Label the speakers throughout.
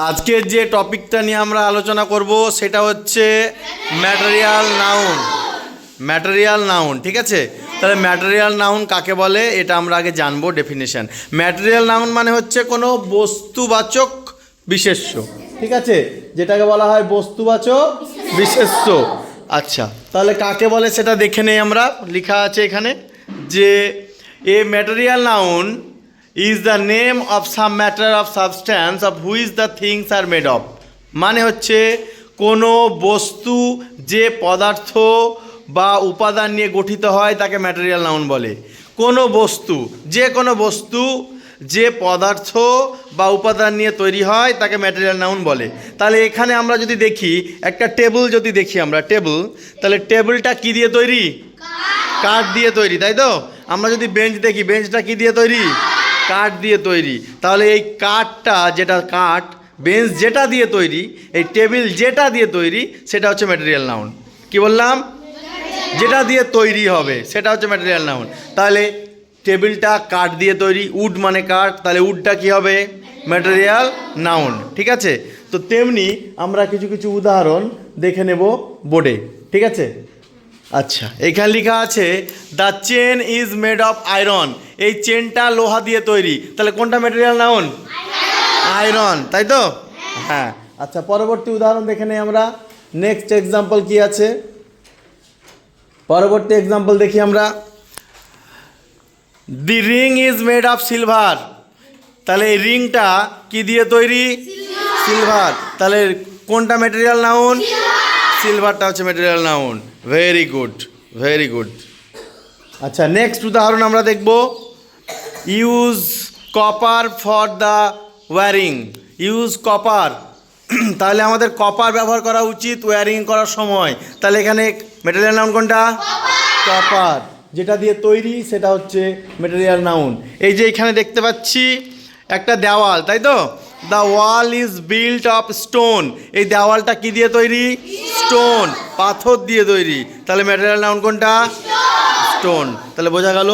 Speaker 1: আজকের যে টপিকটা নিয়ে আমরা আলোচনা করব সেটা হচ্ছে ম্যাটেরিয়াল নাউন। ম্যাটেরিয়াল নাউন, ঠিক আছে? তাহলে ম্যাটেরিয়াল নাউন কাকে বলে এটা আমরা আগে জানবো ডেফিনেশন। ম্যাটেরিয়াল নাউন মানে হচ্ছে কোনো বস্তুবাচক বিশেষ্য, ঠিক আছে? যেটাকে বলা হয় বস্তুবাচক বিশেষ্য। আচ্ছা, তাহলে কাকে বলে সেটা দেখে নেই আমরা। লেখা আছে এখানে যে এ material noun is the name of some matter of substance of which the things are made of। মানে হচ্ছে কোনো বস্তু যে পদার্থ বা উপাদান নিয়ে গঠিত হয় তাকে ম্যাটেরিয়াল নাউন বলে। কোনো বস্তু, যে কোনো বস্তু যে পদার্থ বা উপাদান নিয়ে তৈরি হয় তাকে ম্যাটেরিয়াল নাউন বলে। তাহলে এখানে আমরা যদি দেখি একটা টেবিল, যদি দেখি আমরা টেবিল, তাহলে টেবিলটা কী দিয়ে তৈরি? কাঠ দিয়ে তৈরি, তাই তো? আমরা যদি বেঞ্চ দেখি, বেঞ্চটা কী দিয়ে তৈরি? কাঠ দিয়ে তৈরি। তাহলে এই কাঠটা, যেটা কাঠ, বেঞ্চ যেটা দিয়ে তৈরি, এই টেবিল যেটা দিয়ে তৈরি, সেটা হচ্ছে ম্যাটেরিয়াল নাউন। কি বললাম? যেটা দিয়ে তৈরি হবে সেটা হচ্ছে ম্যাটেরিয়াল নাউন। তাহলে টেবিলটা কাঠ দিয়ে তৈরি, উড মানে কাঠ, তাহলে উডটা কী হবে? ম্যাটেরিয়াল নাউন, ঠিক আছে? তো তেমনি আমরা কিছু কিছু উদাহরণ দেখে নেব বোর্ডে, ঠিক আছে? আচ্ছা, এখানে লেখা আছে the chain is made of iron. এই চেনটা লোহা দিয়ে তৈরি, তাহলে কোনটা ম্যাটেরিয়াল নাউন? আয়রন, তাই তো? হ্যাঁ। আচ্ছা, পরবর্তী উদাহরণ দেখে নেই আমরা। নেক্সট এক্সাম্পল কি আছে? পরবর্তী এক্সাম্পল দেখি আমরা। The ring is made of silver. তাহলে এই রিংটা কি দিয়ে তৈরি? সিলভার। তাহলে কোনটা ম্যাটেরিয়াল নাউন? সিলভারটা হচ্ছে material noun. Very good, very good. আচ্ছা, নেক্সট উদাহরণ আমরা দেখব। Use copper for the wiring. Use copper, তাহলে আমাদের কপার ব্যবহার করা উচিত ওয়্যারিং করার সময়। তাহলে এখানে ম্যাটেরিয়াল নাউন কোনটা? কপার। যেটা দিয়ে তৈরি সেটা হচ্ছে ম্যাটেরিয়াল নাউন। এই যে এখানে দেখতে পাচ্ছি একটা দেওয়াল, তাই তো? The wall is built of stone. এই দেওয়ালটা কি দিয়ে তৈরি? স্টোন, পাথর দিয়ে তৈরি। তাহলে ম্যাটেরিয়াল নাউন কোনটা? স্টোন। তাহলে বোঝা গেল,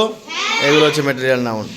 Speaker 1: এগুলো হচ্ছে ম্যাটেরিয়াল নাউন।